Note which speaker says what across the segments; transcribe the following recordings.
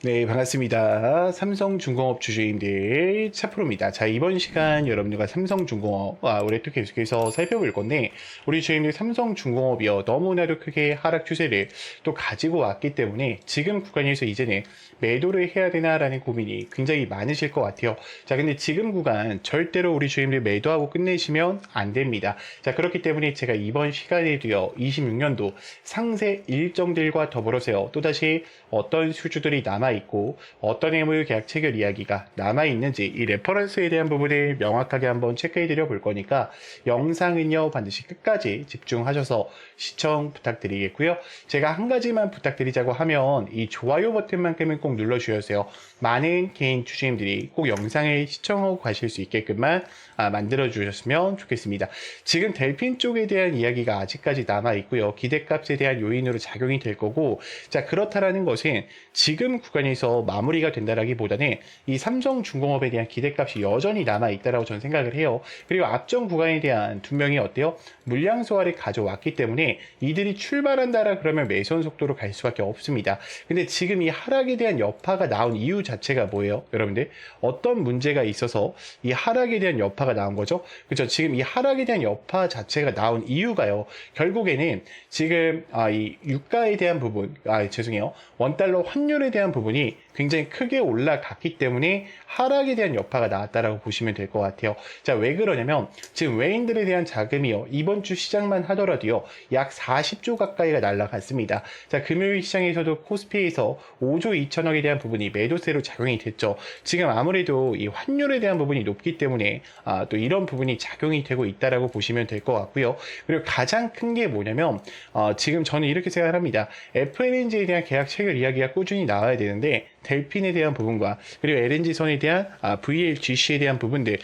Speaker 1: 네, 반갑습니다. 삼성중공업 주주님들 차프로입니다. 자, 이번 시간 여러분들과 삼성중공업 올해 또 계속해서 살펴볼 건데, 우리 주주님들 삼성중공업이요, 너무나도 크게 하락 추세를 또 가지고 왔기 때문에 지금 구간에서 이제는 매도를 해야 되나라는 고민이 굉장히 많으실 것 같아요. 자, 근데 지금 구간 절대로 우리 주주님들 매도하고 끝내시면 안 됩니다. 자, 그렇기 때문에 제가 이번 시간에도요, 26년도 상세 일정들과 더불어서요, 또다시 어떤 수주들이 남아있고 어떤 해물 계약 체결 이야기가 남아있는지 이 레퍼런스에 대한 부분을 명확하게 한번 체크해드려 볼 거니까 영상은요 반드시 끝까지 집중하셔서 시청 부탁드리겠고요. 제가 한 가지만 부탁드리자고 하면 이 좋아요 버튼만큼은 꼭 눌러주셔서요. 많은 개인 주주님들이 꼭 영상을 시청하고 가실 수 있게끔만 만들어 주셨으면 좋겠습니다. 지금 델핀 쪽에 대한 이야기가 아직까지 남아 있고요. 기대값에 대한 요인으로 작용이 될 거고, 자, 그렇다라는 것은 지금 구간에서 마무리가 된다라기보다는 이 삼성중공업에 대한 기대값이 여전히 남아 있다라고 저는 생각을 해요. 그리고 앞전 구간에 대한 분명히 어때요? 물량 소화를 가져왔기 때문에 이들이 출발한다라 그러면 매선 속도로 갈 수밖에 없습니다. 근데 지금 이 하락에 대한 여파가 나온 이유 자체가 뭐예요? 여러분들 어떤 문제가 있어서 이 하락에 대한 여파가 나온 거죠? 그렇죠? 지금 이 하락에 대한 여파 자체가 나온 이유가요. 결국에는 지금 이 유가에 대한 부분, 죄송해요. 원달러 환율에 대한 부분이 굉장히 크게 올라갔기 때문에 하락에 대한 여파가 나왔다라고 보시면 될 것 같아요. 자, 왜 그러냐면 지금 외인들에 대한 자금이요. 이번 주 시장만 하더라도요. 약 40조 가까이가 날라갔습니다. 자, 금요일 시장에서도 코스피에서 5조 2천억에 대한 부분이 매도세로 작용이 됐죠. 지금 아무래도 이 환율에 대한 부분이 높기 때문에 또 이런 부분이 작용이 되고 있다라고 보시면 될 것 같고요. 그리고 가장 큰 게 뭐냐면 지금 저는 이렇게 생각합니다. FLNG에 대한 계약 체결 이야기가 꾸준히 나와야 되는데 델핀에 대한 부분과 그리고 LNG선에 대한 VLGC에 대한 부분들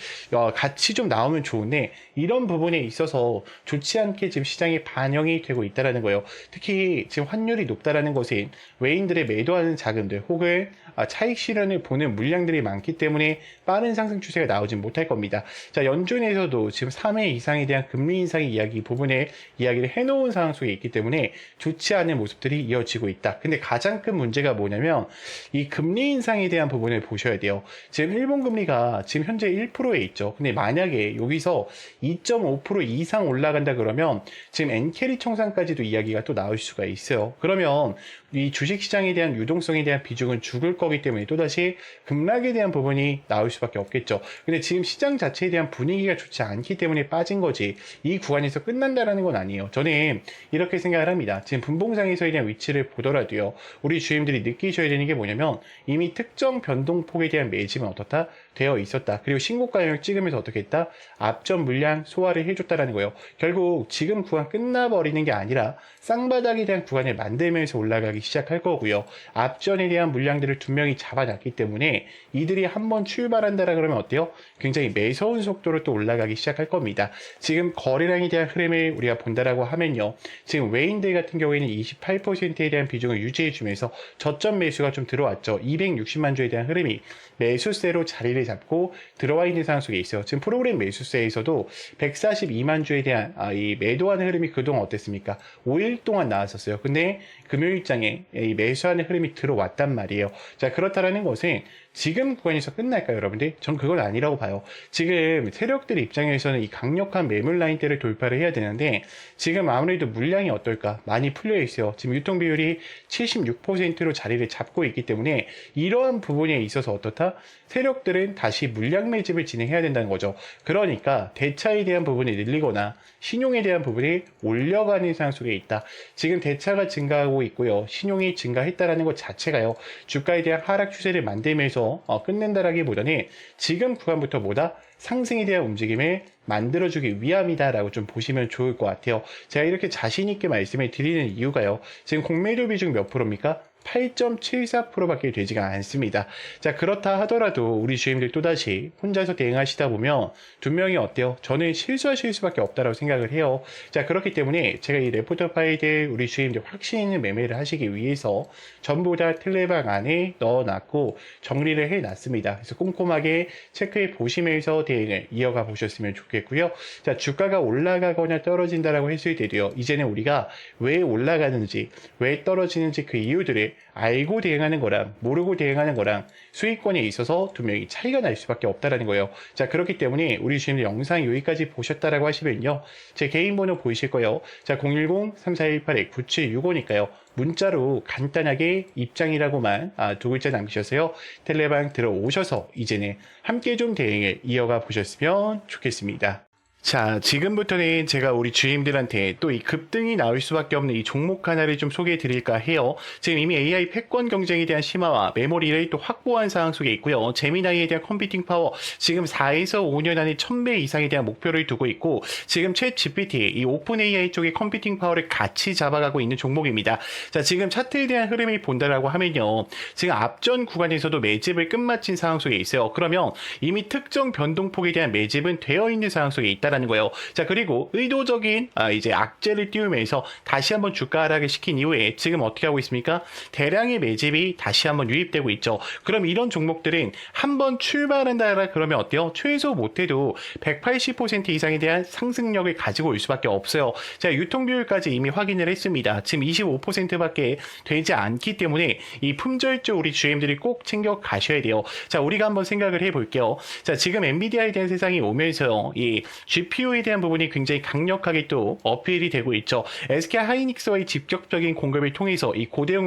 Speaker 1: 같이 좀 나오면 좋은데 이런 부분에 있어서 좋지 않게 지금 시장에 반영이 되고 있다는 거예요. 특히 지금 환율이 높다라는 것은 외인들의 매도하는 자금들 혹은 차익 실현을 보는 물량들이 많기 때문에 빠른 상승 추세가 나오진 못할 겁니다. 자, 연준에서도 지금 3회 이상에 대한 금리 인상의 이야기 부분에 이야기를 해놓은 상황 속에 있기 때문에 좋지 않은 모습들이 이어지고 있다. 근데 가장 큰 문제가 뭐냐면 이 금리 인상에 대한 부분을 보셔야 돼요. 지금 일본 금리가 지금 현재 1%에 있죠. 근데 만약에 여기서 2.5% 이상 올라간다 그러면 지금 엔캐리 청산까지도 이야기가 또 나올 수가 있어요. 그러면 이 주식시장에 대한 유동성에 대한 비중은 죽을 거기 때문에 또다시 급락에 대한 부분이 나올 수밖에 없겠죠. 근데 지금 시장 자체에 대한 분위기가 좋지 않기 때문에 빠진 거지 이 구간에서 끝난다라는 건 아니에요. 저는 이렇게 생각을 합니다. 지금 분봉상에서에 대한 위치를 보더라도요. 우리 주임들이 느끼셔야 되는 게 뭐냐면 이미 특정 변동폭에 대한 매집은 어떻다? 되어 있었다. 그리고 신고가 영역 찍으면서 어떻게 했다? 앞전 물량 소화를 해줬다라는 거예요. 결국 지금 구간 끝나버리는 게 아니라 쌍바닥에 대한 구간을 만들면서 올라가기 시작할 거고요. 앞전에 대한 물량들을 분명히 잡아놨기 때문에 이들이 한번 출발한다라 그러면 어때요? 굉장히 매서운 속도로 또 올라가기 시작할 겁니다. 지금 거래량에 대한 흐름을 우리가 본다라고 하면요. 지금 외인들 같은 경우에는 28%에 대한 비중을 유지해주면서 저점 매수가 좀 들어왔죠. 260만 주에 대한 흐름이 매수세로 자리를 잡고 들어와 있는 상황 속에 있어요. 지금 프로그램 매수세에서도 142만 주에 대한 이 매도하는 흐름이 그동안 어땠습니까? 5일 동안 나왔었어요. 근데 금요일장에 이 매수하는 흐름이 들어왔단 말이에요. 자, 그렇다라는 것은 지금 구간에서 끝날까요, 여러분들? 전 그건 아니라고 봐요. 지금 세력들 입장에서는 이 강력한 매물 라인대를 돌파를 해야 되는데 지금 아무래도 물량이 어떨까? 많이 풀려 있어요. 지금 유통 비율이 76%로 자리를 잡고 있기 때문에 이러한 부분에 있어서 어떻다? 세력들은 다시 물량 매집을 진행해야 된다는 거죠. 그러니까 대차에 대한 부분이 늘리거나 신용에 대한 부분이 올려가는 상황 속에 있다. 지금 대차가 증가하고 있고요. 신용이 증가했다라는 것 자체가요. 주가에 대한 하락 추세를 만들면서 끝낸다라기보다는 지금 구간부터 뭐다? 상승에 대한 움직임을 만들어주기 위함이다라고 좀 보시면 좋을 것 같아요. 제가 이렇게 자신있게 말씀을 드리는 이유가요. 지금 공매도 비중 몇 프로입니까? 8.74%밖에 되지가 않습니다. 자, 그렇다 하더라도 우리 주임들 또다시 혼자서 대응하시다 보면 분명히 어때요? 저는 실수하실 수밖에 없다고 생각을 해요. 자, 그렇기 때문에 제가 이 레포터 파일을 우리 주임들 확신 있는 매매를 하시기 위해서 전부 다 텔레방 안에 넣어놨고 정리를 해놨습니다. 그래서 꼼꼼하게 체크해 보시면서 대응을 이어가 보셨으면 좋겠고요. 자, 주가가 올라가거나 떨어진다라고 했을 때도요. 이제는 우리가 왜 올라가는지, 왜 떨어지는지 그 이유들을 종목을 알고 대응하는 거랑 모르고 대응하는 거랑 수익권에 있어서 분명히 차이가 날 수밖에 없다라는 거예요. 자, 그렇기 때문에 우리 주님들 영상 여기까지 보셨다라고 하시면요. 제 개인 번호 보이실 거예요. 자, 010-3418-9765니까요. 문자로 간단하게 입장이라고만 두 글자 남기셨어요. 텔레방 들어오셔서 이제는 함께 좀 대응을 이어가 보셨으면 좋겠습니다. 자, 지금부터는 제가 우리 주임들한테 또 이 급등이 나올 수밖에 없는 이 종목 하나를 좀 소개해 드릴까 해요. 지금 이미 AI 패권 경쟁에 대한 심화와 메모리를 또 확보한 상황 속에 있고요. 제미나이에 대한 컴퓨팅 파워 지금 4에서 5년 안에 1000배 이상에 대한 목표를 두고 있고 지금 챗 GPT 이 오픈 AI 쪽의 컴퓨팅 파워를 같이 잡아가고 있는 종목입니다. 자, 지금 차트에 대한 흐름을 본다라고 하면요. 지금 앞전 구간에서도 매집을 끝마친 상황 속에 있어요. 그러면 이미 특정 변동폭에 대한 매집은 되어 있는 상황 속에 있다. 라는 거예요. 자, 그리고 의도적인 이제 악재를 띄우면서 다시 한번 주가 하락을 시킨 이후에 지금 어떻게 하고 있습니까? 대량의 매집이 다시 한번 유입되고 있죠. 그럼 이런 종목들은 한번 출발한다 그러면 어때요? 최소 못해도 180% 이상에 대한 상승력을 가지고 올 수밖에 없어요. 자, 유통 비율까지 이미 확인을 했습니다. 지금 25%밖에 되지 않기 때문에 이 품절주 우리 주임들이 꼭 챙겨 가셔야 돼요. 자, 우리가 한번 생각을 해볼게요. 자, 지금 엔비디아에 대한 세상이 오면서요. 이 GPU에 대한 부분이 굉장히 강력하게 또 어필이 되고 있죠. SK 하이닉스와의 직접적인 공급을 통해서 이 고대용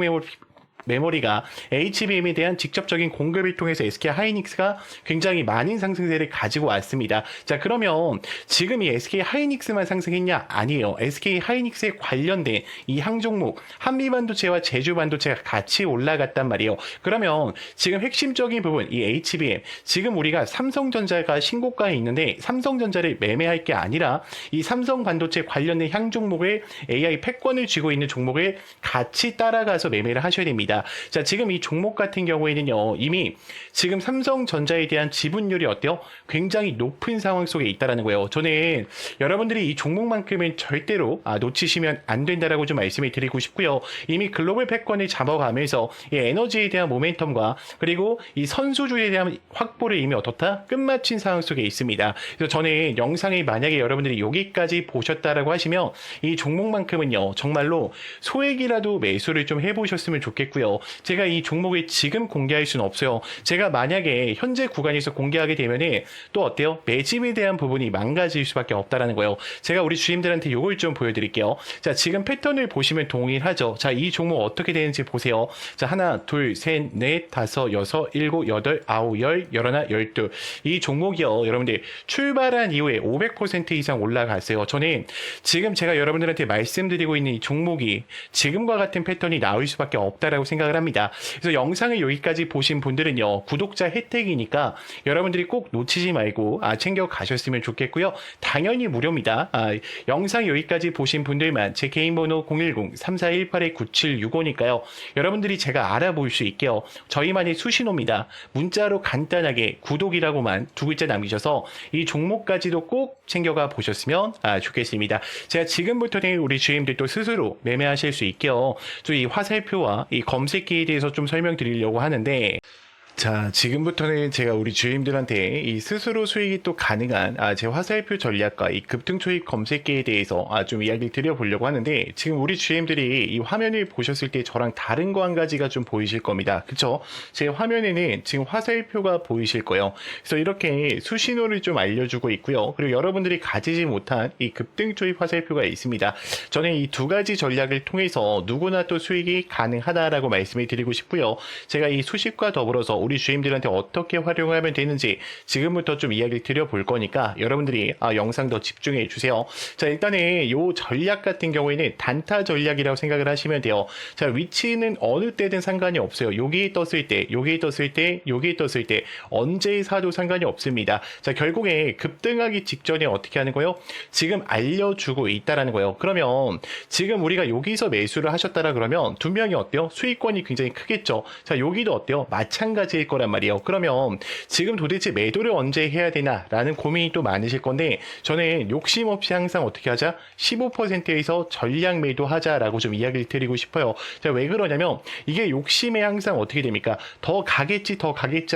Speaker 1: 메모리가 HBM에 대한 직접적인 공급을 통해서 SK 하이닉스가 굉장히 많은 상승세를 가지고 왔습니다. 자, 그러면 지금 이 SK 하이닉스만 상승했냐? 아니에요. SK 하이닉스에 관련된 이 항종목 한미반도체와 제주반도체가 같이 올라갔단 말이에요. 그러면 지금 핵심적인 부분 이 HBM 지금 우리가 삼성전자가 신고가에 있는데 삼성전자를 매매할 게 아니라 이 삼성반도체 관련된 향종목을 AI 패권을 쥐고 있는 종목을 같이 따라가서 매매를 하셔야 됩니다. 자, 지금 이 종목 같은 경우에는요, 이미 지금 삼성전자에 대한 지분율이 어때요? 굉장히 높은 상황 속에 있다라는 거예요. 저는 여러분들이 이 종목만큼은 절대로 놓치시면 안 된다라고 좀 말씀을 드리고 싶고요. 이미 글로벌 패권을 잡아가면서 이 에너지에 대한 모멘텀과 그리고 이 선수주에 대한 확보를 이미 어떻다? 끝마친 상황 속에 있습니다. 그래서 저는 영상을 만약에 여러분들이 여기까지 보셨다라고 하시면 이 종목만큼은요, 정말로 소액이라도 매수를 좀 해보셨으면 좋겠고요. 제가 이 종목을 지금 공개할 수는 없어요. 제가 만약에 현재 구간에서 공개하게 되면은 또 어때요? 매집에 대한 부분이 망가질 수밖에 없다라는 거예요. 제가 우리 주임들한테 요걸 좀 보여드릴게요. 자, 지금 패턴을 보시면 동일하죠. 자, 이 종목 어떻게 되는지 보세요. 자, 하나, 둘, 셋, 넷, 다섯, 여섯, 일곱, 여덟, 아홉, 열, 열하나, 열둘. 이 종목이요. 여러분들 출발한 이후에 500% 이상 올라갔어요. 저는 지금 제가 여러분들한테 말씀드리고 있는 이 종목이 지금과 같은 패턴이 나올 수밖에 없다라고 생각을 합니다. 그래서 영상을 여기까지 보신 분들은요, 구독자 혜택이니까 여러분들이 꼭 놓치지 말고 챙겨 가셨으면 좋겠고요. 당연히 무료입니다. 영상 여기까지 보신 분들만 제 개인 번호 010-3418-9765니까요. 여러분들이 제가 알아볼 수 있게요. 저희만의 수신호입니다. 문자로 간단하게 구독이라고만 두 글자 남기셔서 이 종목까지도 꼭 챙겨가 보셨으면 좋겠습니다. 제가 지금부터는 우리 주임들도 스스로 매매하실 수 있게요. 또 이 화살표와 이 검색기에 대해서 좀 설명드리려고 하는데, 자, 지금부터는 제가 우리 주임들한테 이 스스로 수익이 또 가능한 제 화살표 전략과 이 급등 초입 검색기에 대해서 좀 이야기를 드려보려고 하는데, 지금 우리 주임들이 이 화면을 보셨을 때 저랑 다른 거 한 가지가 좀 보이실 겁니다. 그쵸? 제 화면에는 지금 화살표가 보이실 거예요. 그래서 이렇게 수신호를 좀 알려주고 있고요. 그리고 여러분들이 가지지 못한 이 급등 초입 화살표가 있습니다. 저는 이 두 가지 전략을 통해서 누구나 또 수익이 가능하다라고 말씀을 드리고 싶고요. 제가 이 수식과 더불어서 우리 주임들한테 어떻게 활용하면 되는지 지금부터 좀 이야기를 드려볼 거니까 여러분들이 영상 더 집중해 주세요. 자, 일단은 이 전략 같은 경우에는 단타 전략이라고 생각을 하시면 돼요. 자, 위치는 어느 때든 상관이 없어요. 여기에 떴을 때, 여기에 떴을 때, 여기에 떴을 때 언제 사도 상관이 없습니다. 자, 결국에 급등하기 직전에 어떻게 하는 거예요? 지금 알려주고 있다라는 거예요. 그러면 지금 우리가 여기서 매수를 하셨다라 그러면 분명히 어때요? 수익권이 굉장히 크겠죠. 자, 여기도 어때요? 마찬가지 하실 거란 말이에요. 그러면 지금 도대체 매도를 언제 해야 되나라는 고민이 또 많으실 건데 저는 욕심 없이 항상 어떻게 하자? 15%에서 전량 매도하자라고 좀 이야기를 드리고 싶어요. 자, 왜 그러냐면 이게 욕심에 항상 어떻게 됩니까? 더 가겠지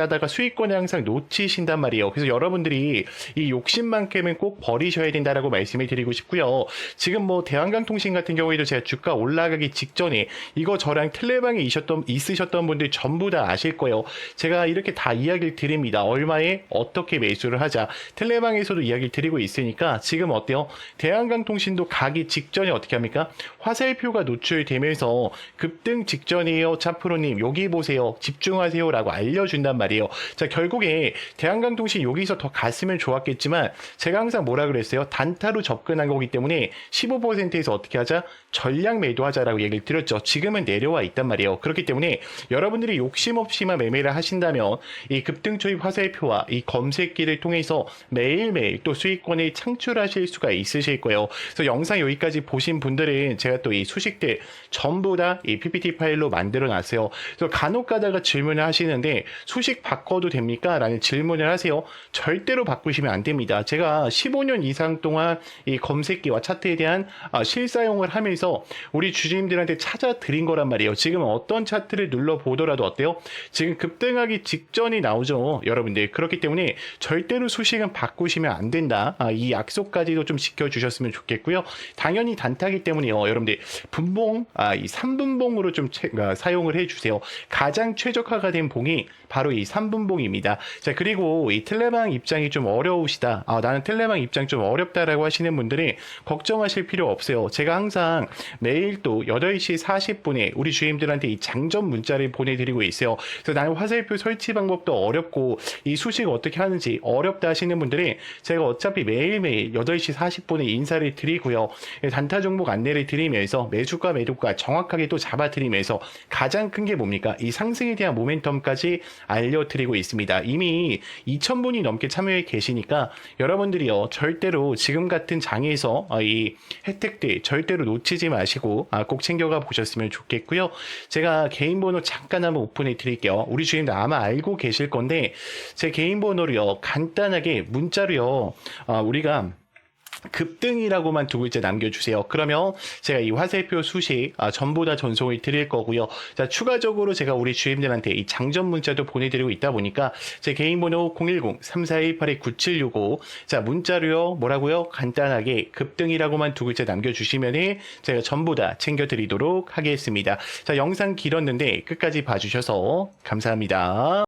Speaker 1: 하다가 수익권을 항상 놓치신단 말이에요. 그래서 여러분들이 이 욕심만큼은 꼭 버리셔야 된다라고 말씀을 드리고 싶고요. 지금 뭐 대한강통신 같은 경우에도 제가 주가 올라가기 직전에 이거 저랑 텔레방에 있으셨던 분들 전부 다 아실 거예요. 제가 이렇게 다 이야기를 드립니다. 얼마에 어떻게 매수를 하자. 텔레방에서도 이야기를 드리고 있으니까 지금 어때요? 대한강통신도 가기 직전에 어떻게 합니까? 화살표가 노출되면서 급등 직전이에요. 차프로님 여기 보세요. 집중하세요라고 알려준단 말이에요. 자, 결국에 대한강통신 여기서 더 갔으면 좋았겠지만 제가 항상 뭐라 그랬어요? 단타로 접근한 거기 때문에 15%에서 어떻게 하자? 전량 매도하자라고 얘기를 드렸죠. 지금은 내려와 있단 말이에요. 그렇기 때문에 여러분들이 욕심 없이만 매매를 하신다면 이 급등 초입 화살표와 이 검색기를 통해서 매일매일 또 수익권을 창출하실 수가 있으실 거예요. 그래서 영상 여기까지 보신 분들은 제가 또 이 수식들 전부 다 이 PPT 파일로 만들어 놨어요. 그래서 간혹 가다가 질문을 하시는데 수식 바꿔도 됩니까? 라는 질문을 하세요. 절대로 바꾸시면 안 됩니다. 제가 15년 이상 동안 이 검색기와 차트에 대한 실사용을 하면서 우리 주주님들한테 찾아드린 거란 말이에요. 지금 어떤 차트를 눌러보더라도 어때요? 지금 급등하기 직전이 나오죠. 여러분들. 그렇기 때문에 절대로 수식은 바꾸시면 안 된다. 이 약속까지도 좀 지켜주셨으면 좋겠고요. 당연히 단타기 때문에요. 여러분들 분봉, 이 3분봉으로 좀 사용을 해주세요. 가장 최적화가 된 봉이 바로 이 3분봉입니다. 자, 그리고 이 텔레방 입장이 좀 어려우시다. 나는 텔레방 입장 좀 어렵다라고 하시는 분들이 걱정하실 필요 없어요. 제가 항상 매일 또 8시 40분에 우리 주임들한테 이 장전 문자를 보내드리고 있어요. 그래서 나는 화살표 설치 방법도 어렵고 이 수식 어떻게 하는지 어렵다 하시는 분들이 제가 어차피 매일매일 8시 40분에 인사를 드리고요. 단타 종목 안내를 드리면서 매수가 매도가 정확하게 또 잡아드리면서 가장 큰 게 뭡니까? 이 상승에 대한 모멘텀까지 알려드리고 있습니다. 이미 2,000분이 넘게 참여해 계시니까 여러분들이요 절대로 지금 같은 장에서 이 혜택들 절대로 놓치지 마시고 꼭 챙겨가 보셨으면 좋겠고요. 제가 개인 번호 잠깐 한번 오픈해 드릴게요. 우리 주인들 아마 알고 계실 건데 제 개인 번호로요 간단하게 문자로요 우리가 급등이라고만 두 글자 남겨주세요. 그러면 제가 이 화살표 수식 전부 다 전송을 드릴 거고요. 자, 추가적으로 제가 우리 주임들한테 이 장전 문자도 보내드리고 있다 보니까 제 개인 번호 010-3418-9765 자, 문자로요 뭐라고요? 간단하게 급등이라고만 두 글자 남겨주시면은 제가 전부 다 챙겨드리도록 하겠습니다. 자, 영상 길었는데 끝까지 봐주셔서 감사합니다.